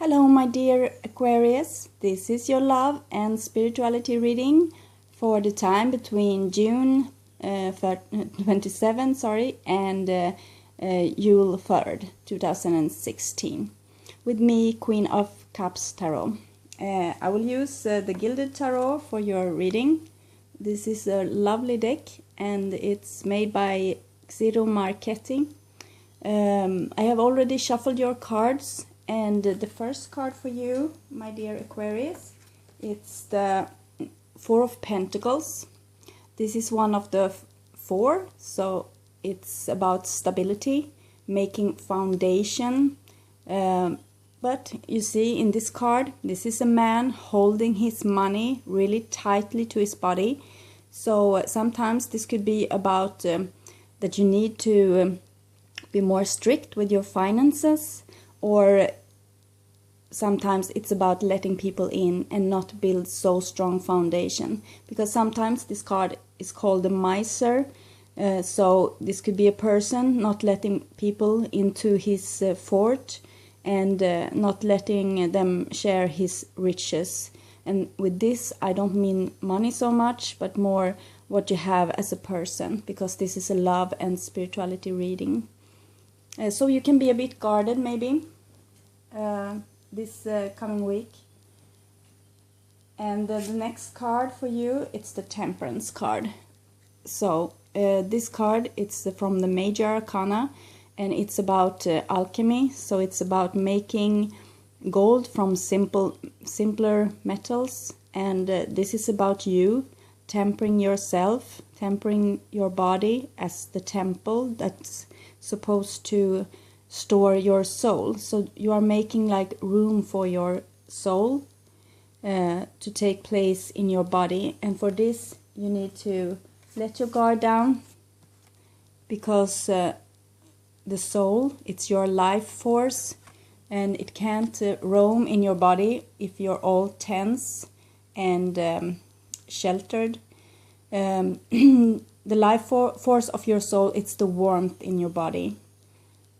Hello, my dear Aquarius. This is your love and spirituality reading for the time between June 27, and Yule 3rd, 2016. With me, Queen of Cups Tarot. I will use the Gilded Tarot for your reading. This is a lovely deck and it's made by Zero Marketing. I have already shuffled your cards, and the first card for you, my dear Aquarius, it's the Four of Pentacles. This is one of the four, so it's about stability, making foundation. But you see in this card, this is a man holding his money really tightly to his body. So sometimes this could be about that you need to be more strict with your finances, or sometimes it's about letting people in and not build so strong foundation, because sometimes this card is called the miser. So this could be a person not letting people into his fort and not letting them share his riches. And with this I don't mean money so much, but more what you have as a person, because this is a love and spirituality reading. So you can be a bit guarded maybe this coming week. And the next card for you, it's the Temperance card. So this card, it's from the Major Arcana, and it's about alchemy. So it's about making gold from simpler metals, and this is about you tempering yourself, tempering your body as the temple that's supposed to store your soul. So you are making like room for your soul to take place in your body, and for this you need to let your guard down, because the soul, it's your life force, and it can't roam in your body if you're all tense and sheltered. The life force of your soul, it's the warmth in your body.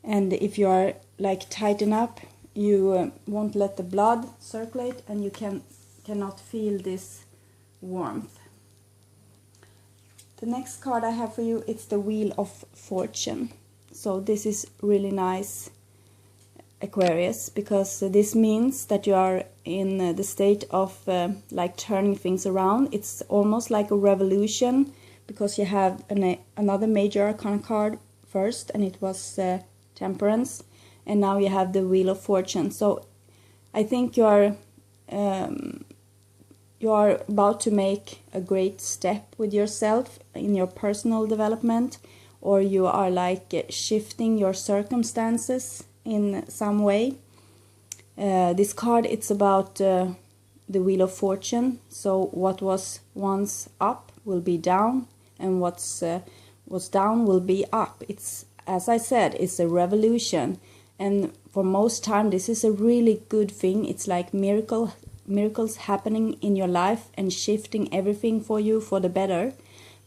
And if you are like tighten up, you won't let the blood circulate, and you cannot feel this warmth. The next card I have for you, it's the Wheel of Fortune. So this is really nice, Aquarius, because this means that you are in the state of like turning things around. It's almost like a revolution, because you have another Major Arcana card first, and it was Temperance, and now you have the Wheel of Fortune. So I think you are about to make a great step with yourself in your personal development, or you are like shifting your circumstances in some way. This card, it's about the Wheel of Fortune. So what was once up will be down, and what's down will be up. It's, as I said, it's a revolution, and for most time this is a really good thing. It's like miracles happening in your life and shifting everything for you for the better.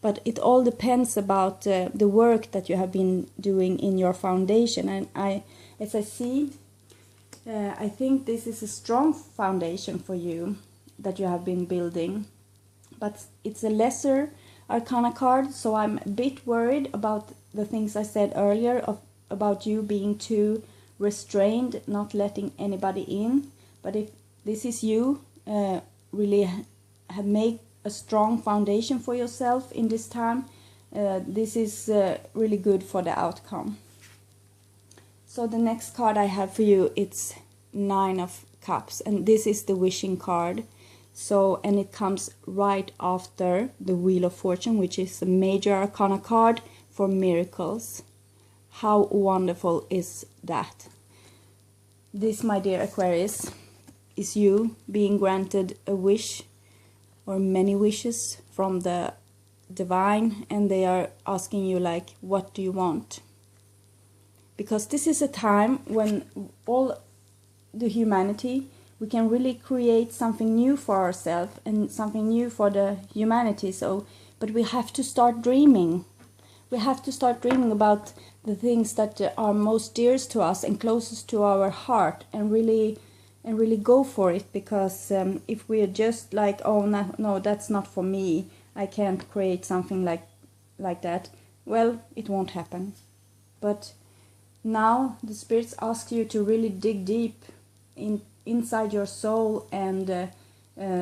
But it all depends about the work that you have been doing in your foundation. And as I see, I think this is a strong foundation for you that you have been building. But it's a lesser Arcana card, so I'm a bit worried about the things I said earlier about you being too restrained, not letting anybody in. But if this is you really have made a strong foundation for yourself in this time, this is really good for the outcome. So the next card I have for you, it's Nine of Cups, and this is the Wishing card. So, and it comes right after the Wheel of Fortune, which is the Major Arcana card for miracles. How wonderful is that? This, my dear Aquarius, is you being granted a wish or many wishes from the divine, and they are asking you like, what do you want? Because this is a time when all the humanity, we can really create something new for ourselves and something new for the humanity. So, but we have to start dreaming. We have to start dreaming about the things that are most dearest to us and closest to our heart, and really and really go for it, because if we're just like, oh no, that's not for me, I can't create something like that, well, it won't happen. But now the spirits ask you to really dig deep inside your soul and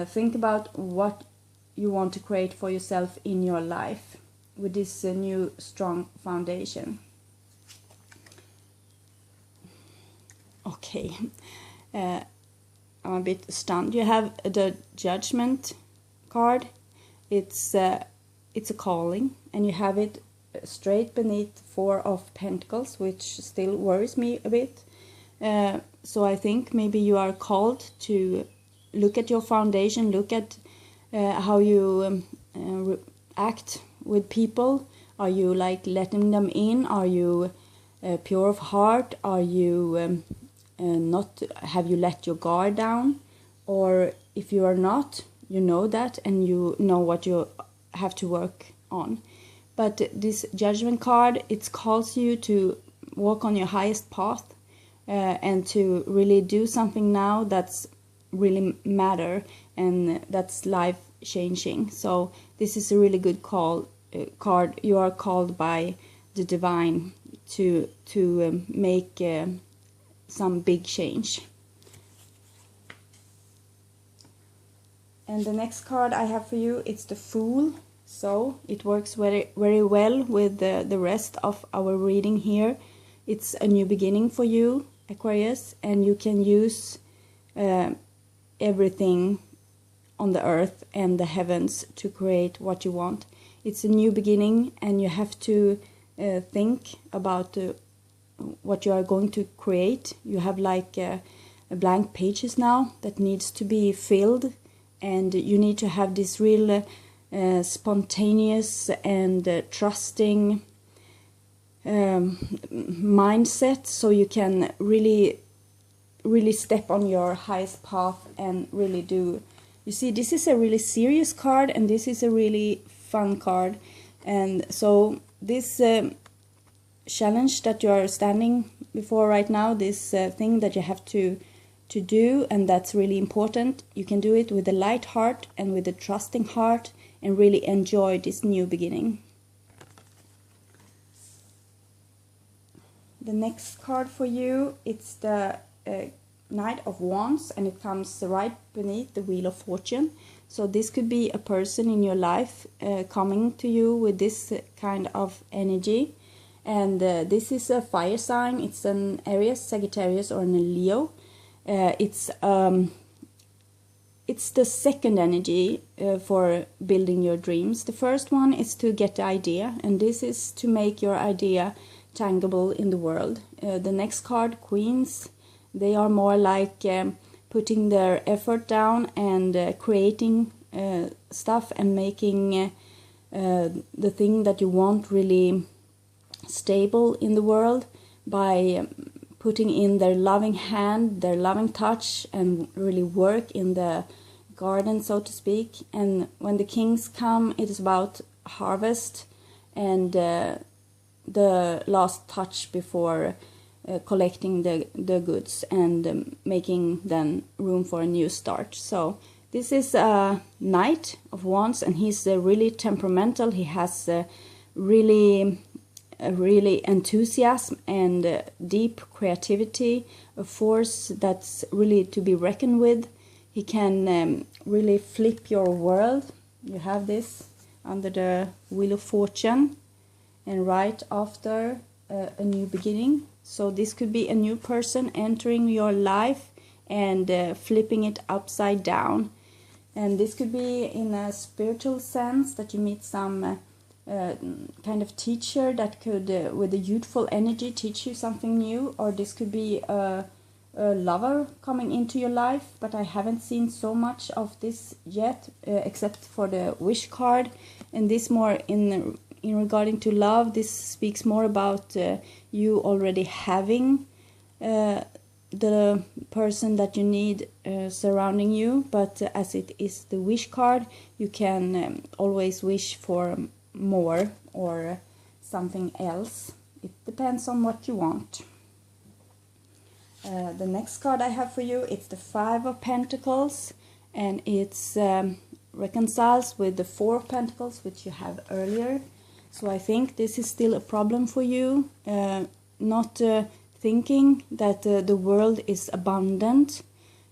think about what you want to create for yourself in your life with this new strong foundation. Okay, I'm a bit stunned. You have the Judgment card. It's a calling, and you have it straight beneath Four of Pentacles, which still worries me a bit. So I think maybe you are called to look at your foundation, look at how you act with people. Are you like letting them in? Are you pure of heart? Are you not? Have you let your guard down? Or if you are not, you know that, and you know what you have to work on. But this Judgment card, it calls you to walk on your highest path and to really do something now that's really matter and that's life changing. So this is a really good card. You are called by the divine to make some big change. And the next card I have for you, it's the Fool. So it works very, very well with the rest of our reading here. It's a new beginning for you, Aquarius, and you can use everything on the earth and the heavens to create what you want. It's a new beginning, and you have to think about what you are going to create. You have like a blank pages now that needs to be filled, and you need to have this real spontaneous and trusting mindset, so you can really step on your highest path and really do. You see, this is a really serious card, and this is a really fun card. And so this challenge that you are standing before right now, this thing that you have to do, and that's really important, you can do it with a light heart and with a trusting heart, and really enjoy this new beginning. The next card for you, it's the Knight of Wands, and it comes right beneath the Wheel of Fortune. So this could be a person in your life coming to you with this kind of energy. And this is a fire sign. It's an Aries, Sagittarius, or an Leo. It's the second energy for building your dreams. The first one is to get the idea, and this is to make your idea tangible in the world. The next card, Queens, they are more like putting their effort down and creating stuff and making the thing that you want really stable in the world by putting in their loving hand, their loving touch, and really work in the garden, so to speak. And when the Kings come, it is about harvest and the last touch before collecting the goods and making then room for a new start. So this is a Knight of Wands, and he's really temperamental. He has really enthusiasm and deep creativity, a force that's really to be reckoned with. He can really flip your world. You have this under the Wheel of Fortune, and right after a new beginning. So this could be a new person entering your life and flipping it upside down. And this could be in a spiritual sense, that you meet some kind of teacher that could, with a youthful energy, teach you something new. Or this could be a lover coming into your life, but I haven't seen so much of this yet, except for the Wish card. And this more in regarding to love, this speaks more about you already having the person that you need surrounding you. But as it is the Wish card, you can always wish for more or something else. It depends on what you want. The next card I have for you, it's the Five of Pentacles, and it's reconciles with the Four of Pentacles, which you have earlier. So I think this is still a problem for you, not thinking that the world is abundant.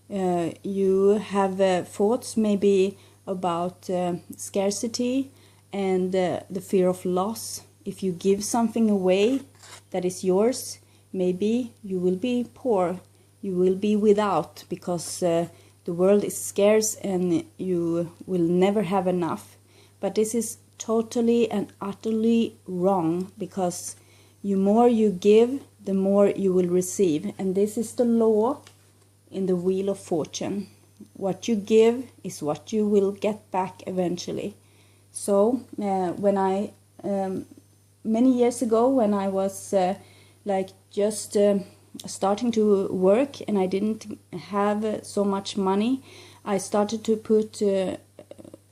You have thoughts maybe about scarcity and the fear of loss. If you give something away that is yours, maybe you will be poor, you will be without, because the world is scarce and you will never have enough. But this is totally and utterly wrong, because the more you give, the more you will receive. And this is the law in the Wheel of Fortune. What you give is what you will get back eventually. So when I many years ago, when I was just starting to work and I didn't have so much money, I started to put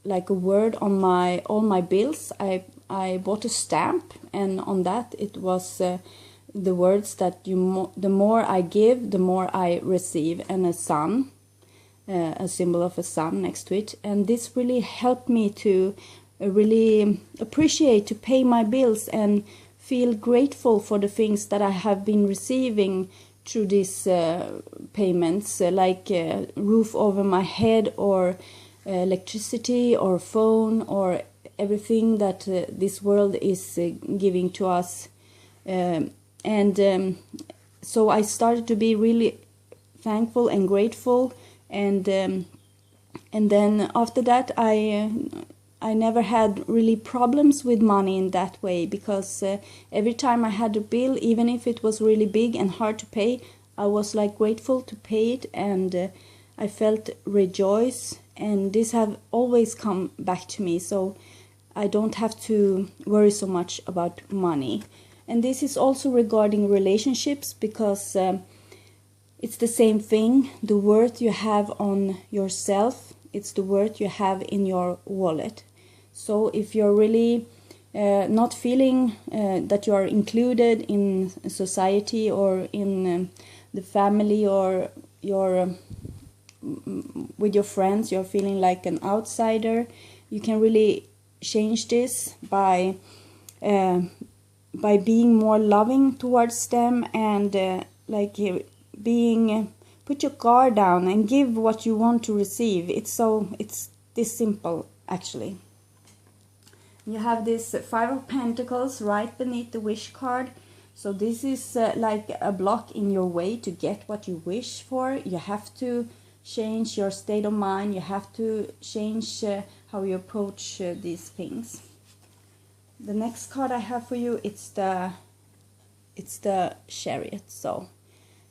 like a word on all my bills. I bought a stamp, and on that it was the words that the more I give, the more I receive, and a sun, a symbol of a sun next to it. And this really helped me to really appreciate, to pay my bills and feel grateful for the things that I have been receiving through these payments, like roof over my head, or electricity, or phone, or everything that this world is giving to us. So I started to be really thankful and grateful, and then after that I never had really problems with money in that way, because every time I had a bill, even if it was really big and hard to pay, I was like grateful to pay it, and I felt rejoice, and this have always come back to me, so I don't have to worry so much about money. And this is also regarding relationships, because it's the same thing. The worth you have on yourself, it's the worth you have in your wallet. So if you're really not feeling that you are included in society, or in the family, or with your friends, you're feeling like an outsider, you can really change this by being more loving towards them, and put your guard down and give what you want to receive. It's this simple, actually. You have this Five of Pentacles right beneath the wish card. So this is like a block in your way to get what you wish for. You have to change your state of mind. You have to change how you approach these things. The next card I have for you, it's the Chariot. So,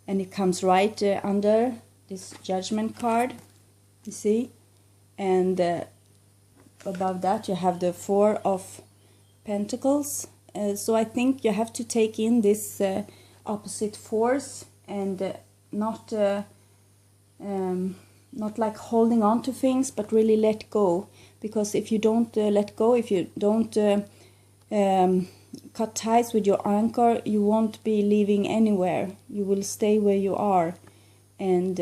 and it comes right under this Judgment card, you see, and above that you have the Four of Pentacles. So I think you have to take in this opposite force, and not like holding on to things, but really let go. Because if you don't let go, if you don't cut ties with your anchor, you won't be leaving anywhere. You will stay where you are, and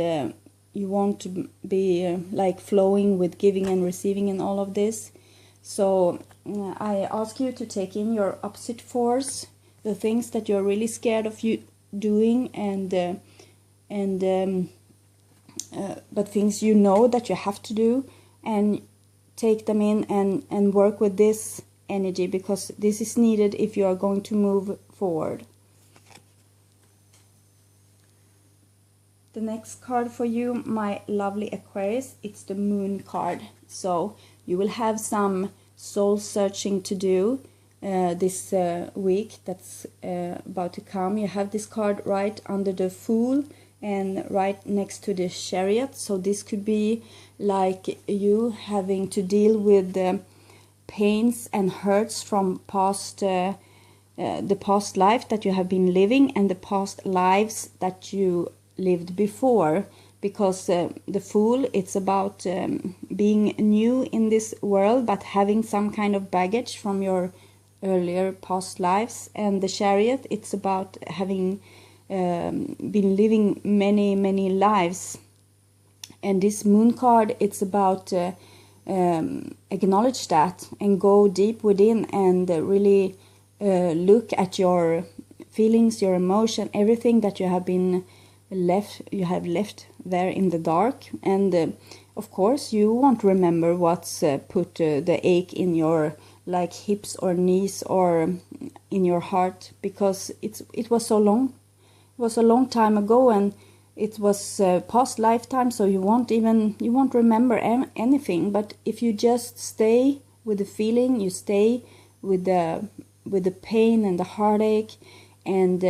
you won't be like flowing with giving and receiving and all of this. So I ask you to take in your opposite force, the things that you're really scared of you doing, but things you know that you have to do, and take them in and work with this energy, because this is needed if you are going to move forward. The next card for you, my lovely Aquarius, it's the Moon card. So you will have some soul searching to do this week that's about to come. You have this card right under the Fool and right next to the Chariot. So this could be like you having to deal with pains and hurts from the past life that you have been living, and the past lives that you lived before. Because the Fool, it's about being new in this world, but having some kind of baggage from your earlier past lives. And the Chariot, it's about having been living many lives. And this moon card, it's about acknowledge that and go deep within and really look at your feelings, your emotion, everything that you have left there in the dark. And of course you won't remember what's put the ache in your like hips or knees or in your heart, because it was so long. It was a long time ago, and it was past lifetime, so you won't remember anything. But if you just stay with the feeling, you stay with the pain and the heartache, and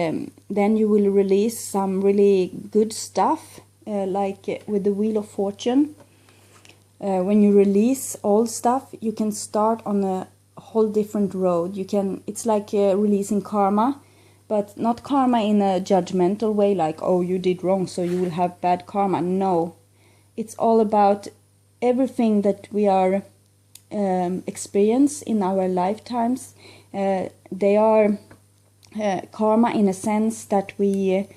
then you will release some really good stuff, like with the Wheel of Fortune. When you release old stuff, you can start on a whole different road. It's like releasing karma, but not karma in a judgmental way, like, oh, you did wrong, so you will have bad karma. No, it's all about everything that we are experience in our lifetimes. They are karma in a sense that we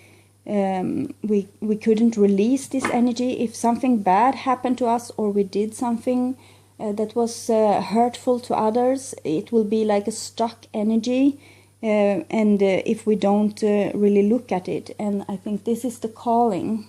couldn't release this energy. If something bad happened to us, or we did something that was hurtful to others, it will be like a stuck energy. And if we don't really look at it. And I think this is the calling.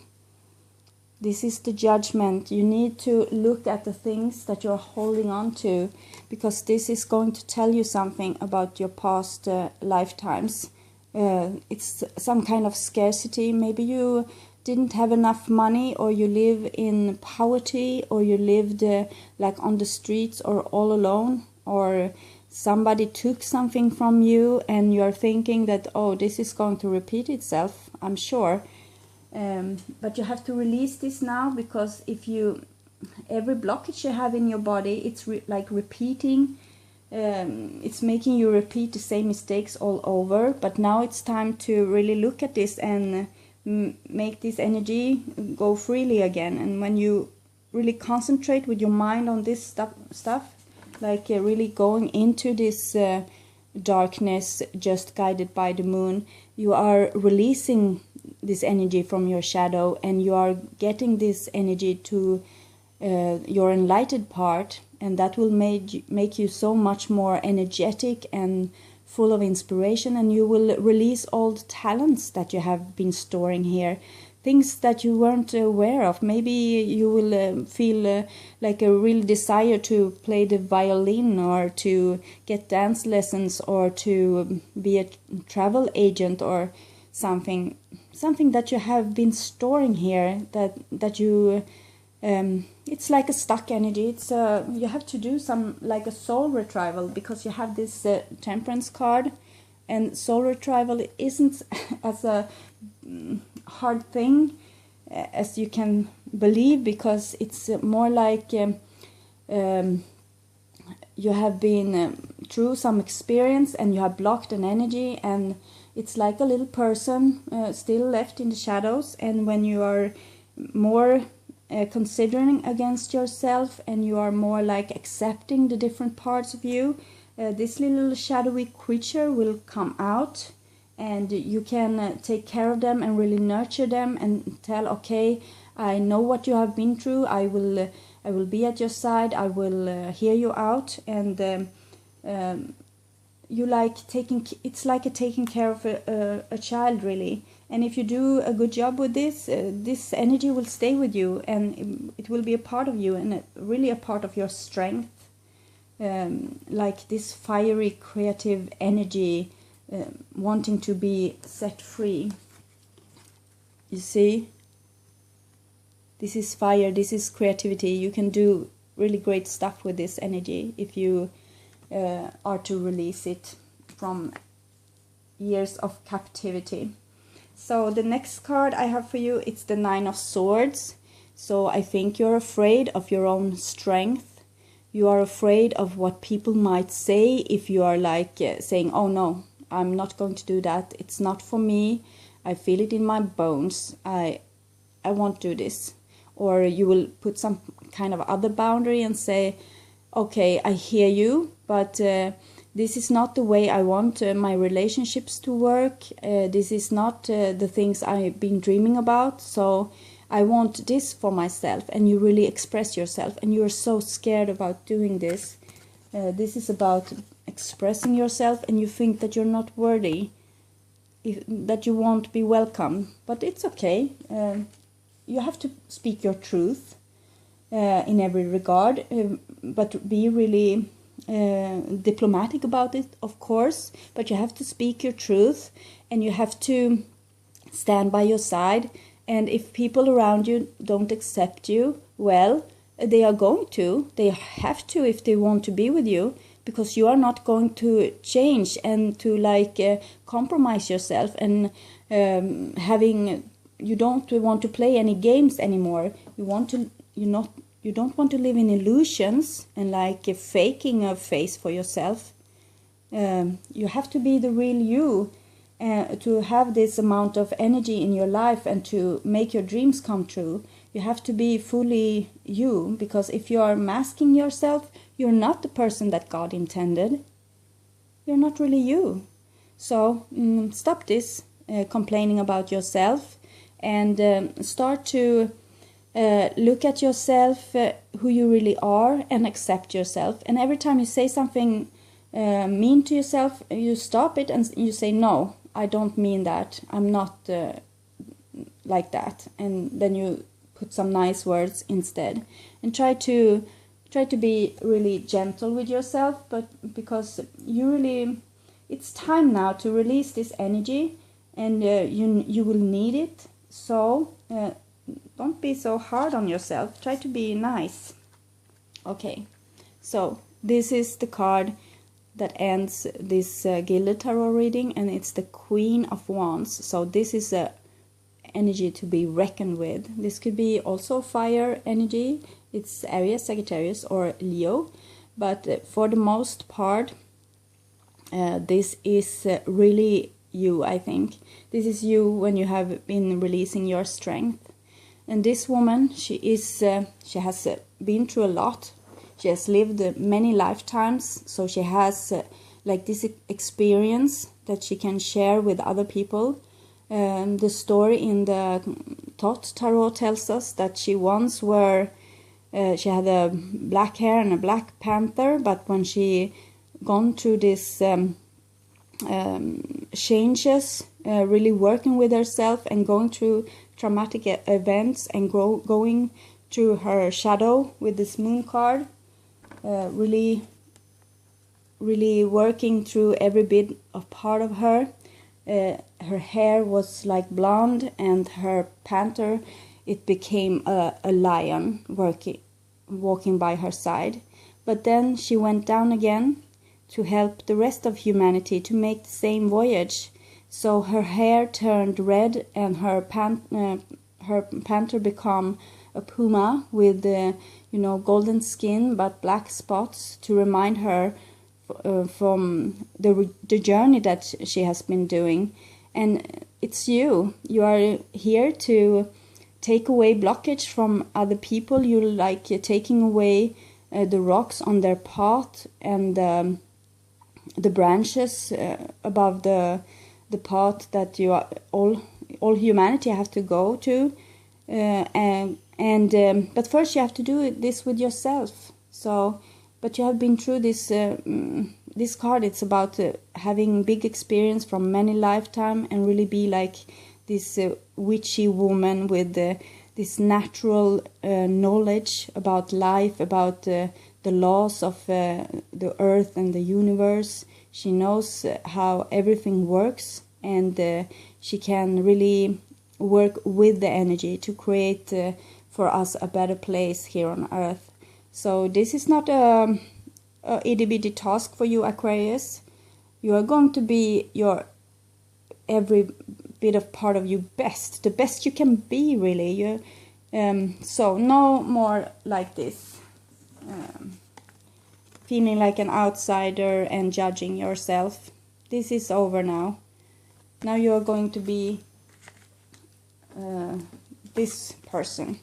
This is the judgment. You need to look at the things that you're holding on to, because this is going to tell you something about your past lifetimes. It's some kind of scarcity. Maybe you didn't have enough money, or you live in poverty, or you lived like on the streets or all alone, or somebody took something from you and you're thinking that, oh, this is going to repeat itself, I'm sure. But you have to release this now, because every blockage you have in your body, it's like repeating. It's making you repeat the same mistakes all over. But now it's time to really look at this and make this energy go freely again. And when you really concentrate with your mind on this stuff, like really going into this darkness, just guided by the moon, you are releasing this energy from your shadow, and you are getting this energy to your enlightened part, and that will make you so much more energetic and full of inspiration, and you will release all the talents that you have been storing here. Things that you weren't aware of. Maybe you will feel like a real desire to play the violin, or to get dance lessons, or to be a travel agent, or something that you have been storing here, that you it's like a stuck energy. It's you have to do some like a soul retrieval, because you have this temperance card, and soul retrieval isn't as a hard thing as you can believe, because it's more like you have been through some experience, and you have blocked an energy, and it's like a little person still left in the shadows. And when you are more considering against yourself, and you are more like accepting the different parts of you, this little shadowy creature will come out, and you can take care of them and really nurture them, and tell, okay, I know what you have been through. I will be at your side. I will hear you out. And you like taking. It's like taking care of a child, really. And if you do a good job with this, this energy will stay with you, and it will be a part of you, and really a part of your strength. Like this fiery, creative energy. Wanting to be set free. You see, this is fire, this is creativity. You can do really great stuff with this energy if you are to release it from years of captivity. So the next card I have for you, it's the 9 of Swords. So I think you're afraid of your own strength. You are afraid of what people might say if you are like saying, oh no, I'm not going to do that. It's not for me. I feel it in my bones. I won't do this. Or you will put some kind of other boundary and say, okay, I hear you, but this is not the way I want my relationships to work. This is not the things I've been dreaming about. So I want this for myself. And you really express yourself. And you're so scared about doing this. This is about expressing yourself, and you think that you're not worthy, that you won't be welcome. But it's okay. You have to speak your truth in every regard, but be really diplomatic about it, of course. But you have to speak your truth, and you have to stand by your side. And if people around you don't accept you, well, they are going to. They have to if they want to be with you, because you are not going to change and to compromise yourself and you don't want to play any games anymore. You don't want to live in illusions and faking a face for yourself. You have to be the real you, to have this amount of energy in your life and to make your dreams come true. You have to be fully you, because if you are masking yourself, you're not the person that God intended. You're not really you. So stop this complaining about yourself, and start to look at yourself, who you really are, and accept yourself. And every time you say something mean to yourself, you stop it and you say, no, I don't mean that. I'm not like that. And then you put some nice words instead, and try to be really gentle with yourself, but because it's time now to release this energy, and you will need it. So don't be so hard on yourself. Try to be nice. Okay, so this is the card that ends this Gilded Tarot reading, and it's the Queen of Wands. So this is a energy to be reckoned with. This could be also fire energy. It's Aries, Sagittarius, or Leo. But for the most part, this is really you, I think. This is you when you have been releasing your strength. And this woman, she has been through a lot. She has lived many lifetimes. So she has this experience that she can share with other people. The story in the Thoth Tarot tells us that she once she had a black hair and a black panther, but when she gone through this changes, really working with herself and going through traumatic events and going through her shadow with this moon card, really working through every bit of part of her. Her hair was like blonde, and her panther, it became a lion walking by her side. But then she went down again to help the rest of humanity to make the same voyage. So her hair turned red, and her panther became a puma with golden skin but black spots, to remind her from the journey that she has been doing. And it's you are here to take away blockage from other people. You're taking away the rocks on their path, and the branches above the path that you are all humanity have to go to, but first you have to do this with yourself. So, but you have been through this. This card, it's about having big experience from many lifetime, and really be like this witchy woman with this natural knowledge about life, about the laws of the earth and the universe. She knows how everything works, and she can really work with the energy to create for us a better place here on earth. So this is not a itty bitty task for you, Aquarius. You are going to be your every bit of part of you best, the best you can be, really. So no more like this, feeling like an outsider and judging yourself. This is over now. Now you are going to be this person.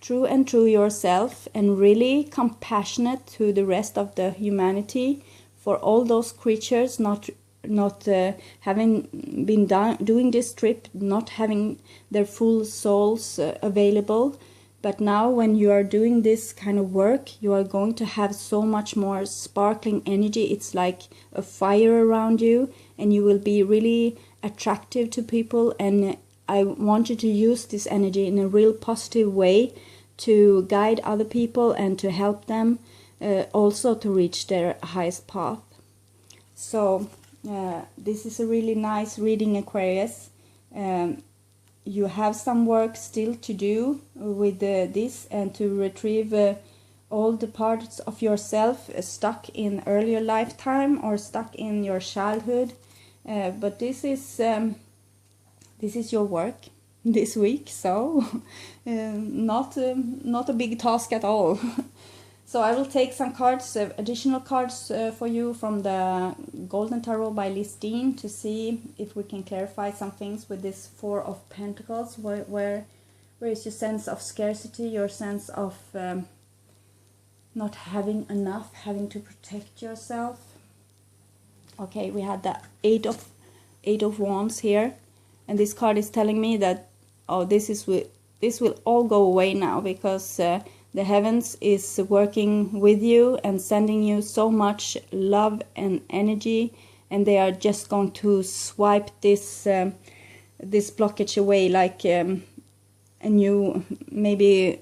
True and true yourself, and really compassionate to the rest of the humanity, for all those creatures not having been doing this trip, not having their full souls available. But now when you are doing this kind of work, you are going to have so much more sparkling energy. It's like a fire around you, and you will be really attractive to people. And I want you to use this energy in a real positive way to guide other people and to help them also to reach their highest path. So this is a really nice reading, Aquarius. You have some work still to do with this, and to retrieve all the parts of yourself stuck in earlier lifetime or stuck in your childhood. But this is your work this week, so not a big task at all. So I will take some cards, additional cards for you from the Golden Tarot by Listine, to see if we can clarify some things with this Four of Pentacles. Where is your sense of scarcity, your sense of not having enough, having to protect yourself? Okay, we had the Eight of Wands here, and this card is telling me that this will all go away now, because the heavens is working with you and sending you so much love and energy, and they are just going to swipe this blockage away, like and you maybe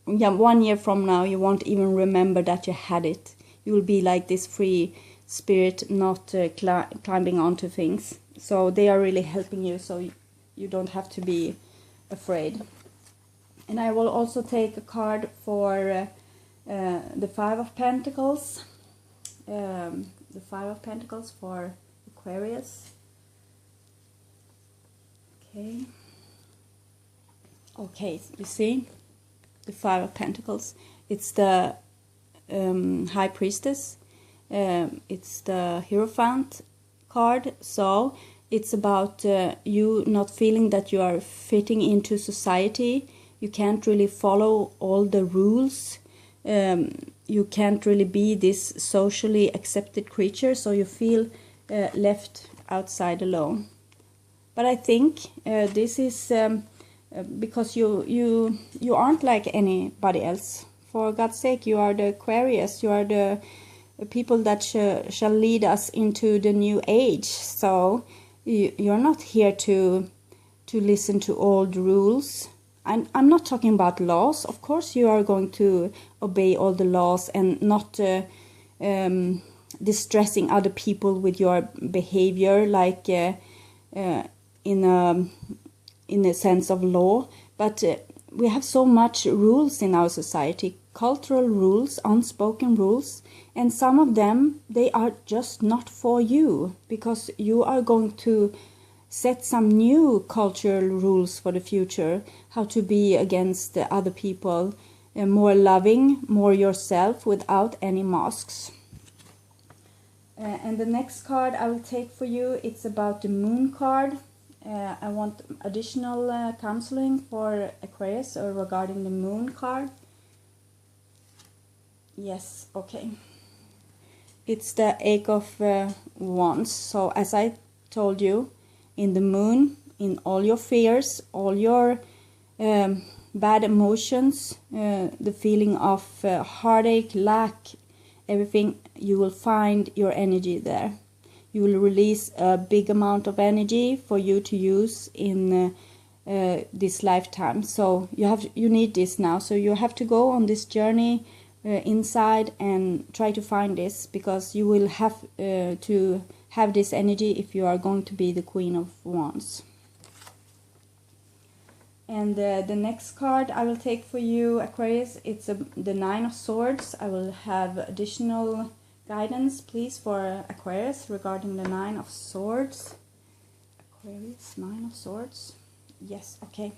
1 year from now you won't even remember that you had it. You will be like this free spirit, not climbing onto things. So they are really helping you, so you don't have to be afraid. And I will also take a card for the Five of Pentacles. The Five of Pentacles for Aquarius. Okay, you see? The Five of Pentacles. It's the High Priestess. It's the Hierophant card. So it's about you not feeling that you are fitting into society. You can't really follow all the rules. You can't really be this socially accepted creature, so you feel left outside alone. But I think this is because you aren't like anybody else. For God's sake, you are the Aquarius. You are the people that shall lead us into the new age. So you're not here to listen to old rules. I'm not talking about laws. Of course you are going to obey all the laws and not distressing other people with your behavior, like in a sense of law. But we have so much rules in our society, cultural rules, unspoken rules, and some of them, they are just not for you, because you are going to set some new cultural rules for the future, how to be against the other people, more loving, more yourself, without any masks. And the next card I will take for you, it's about the Moon card. I want additional counseling for Aquarius regarding the Moon card. Yes, okay. It's the Eight of Wands. So as I told you, in the Moon, in all your fears, all your bad emotions, the feeling of heartache, lack, everything, you will find your energy there. You will release a big amount of energy for you to use in this lifetime. So you need this now. So you have to go on this journey inside and try to find this, because you will have to have this energy if you are going to be the Queen of Wands. And the next card I will take for you, Aquarius, it's the Nine of Swords. I will have additional guidance, please, for Aquarius regarding the Nine of Swords. Aquarius, Nine of Swords. Yes, okay.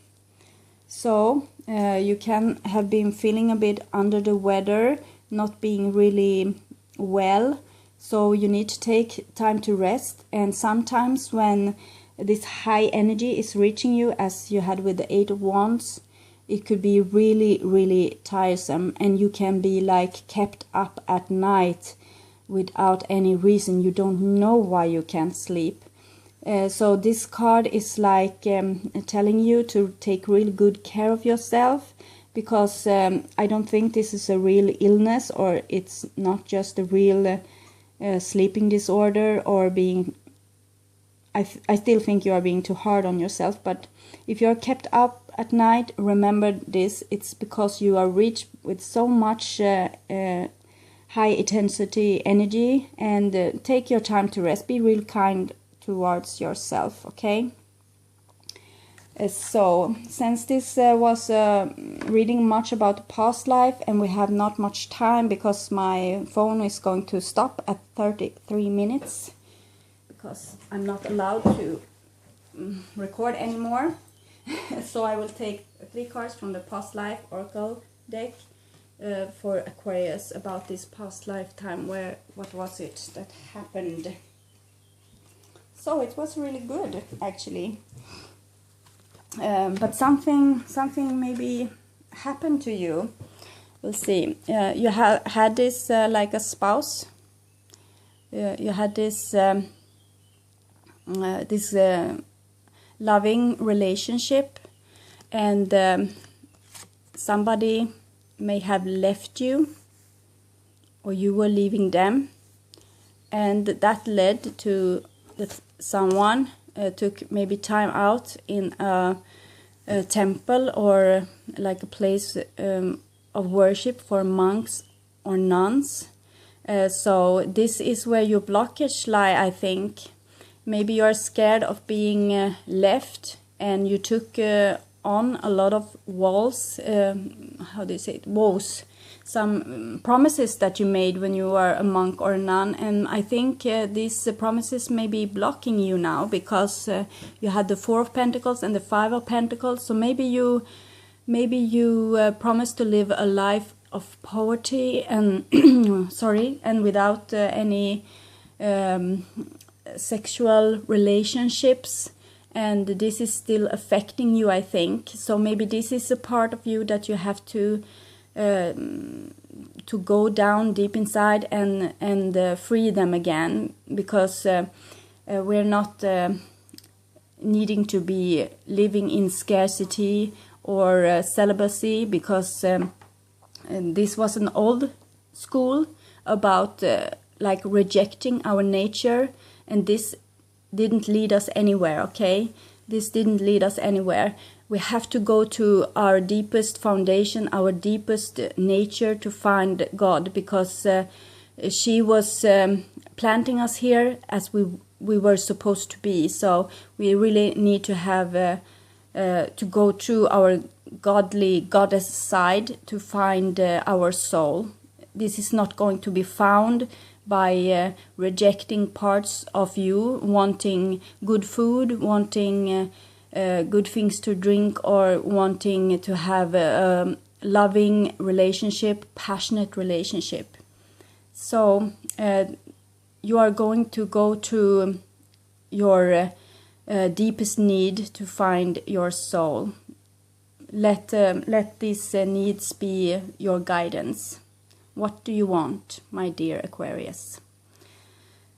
So you can have been feeling a bit under the weather, not being really well. So you need to take time to rest. And sometimes when this high energy is reaching you, as you had with the Eight of Wands, it could be really, really tiresome. And you can be like kept up at night, without any reason. You don't know why you can't sleep. So this card is like telling you to take really good care of yourself, because I don't think this is a real illness, or it's not just a real sleeping disorder, or being... I still think you are being too hard on yourself, but if you're kept up at night, remember this: it's because you are rich with so much high intensity energy, and take your time to rest. Be real kind towards yourself, okay? So, since this was reading much about the past life, and we have not much time because my phone is going to stop at 33 minutes, because I'm not allowed to record anymore. So I will take 3 cards from the past life oracle deck for Aquarius about this past lifetime. What was it that happened? So it was really good, actually. But something maybe happened to you. We'll see. You had this like a spouse. You had this loving relationship, and somebody may have left you, or you were leaving them, and that led to that someone took maybe time out in a temple, or like a place of worship for monks or nuns. So this is where your blockage lie, I think. Maybe you're scared of being left, and you took on a lot of walls, how do you say it, vows, some promises that you made when you were a monk or a nun, and I think these promises may be blocking you now, because you had the 4 of Pentacles and the 5 of Pentacles. So maybe you promised to live a life of poverty and and without any sexual relationships, and this is still affecting you, I think. So maybe this is a part of you that you have to go down deep inside and free them again, because we're not needing to be living in scarcity or celibacy, because this was an old school about like rejecting our nature, and this didn't lead us anywhere, okay? This didn't lead us anywhere. We have to go to our deepest foundation, our deepest nature, to find God, because she was planting us here as we were supposed to be. So we really need to have to go through our godly goddess side to find our soul. This is not going to be found by rejecting parts of you, wanting good food, wanting good things to drink, or wanting to have a loving relationship, passionate relationship. So you are going to go to your deepest need to find your soul. Let these needs be your guidance. What do you want, my dear Aquarius?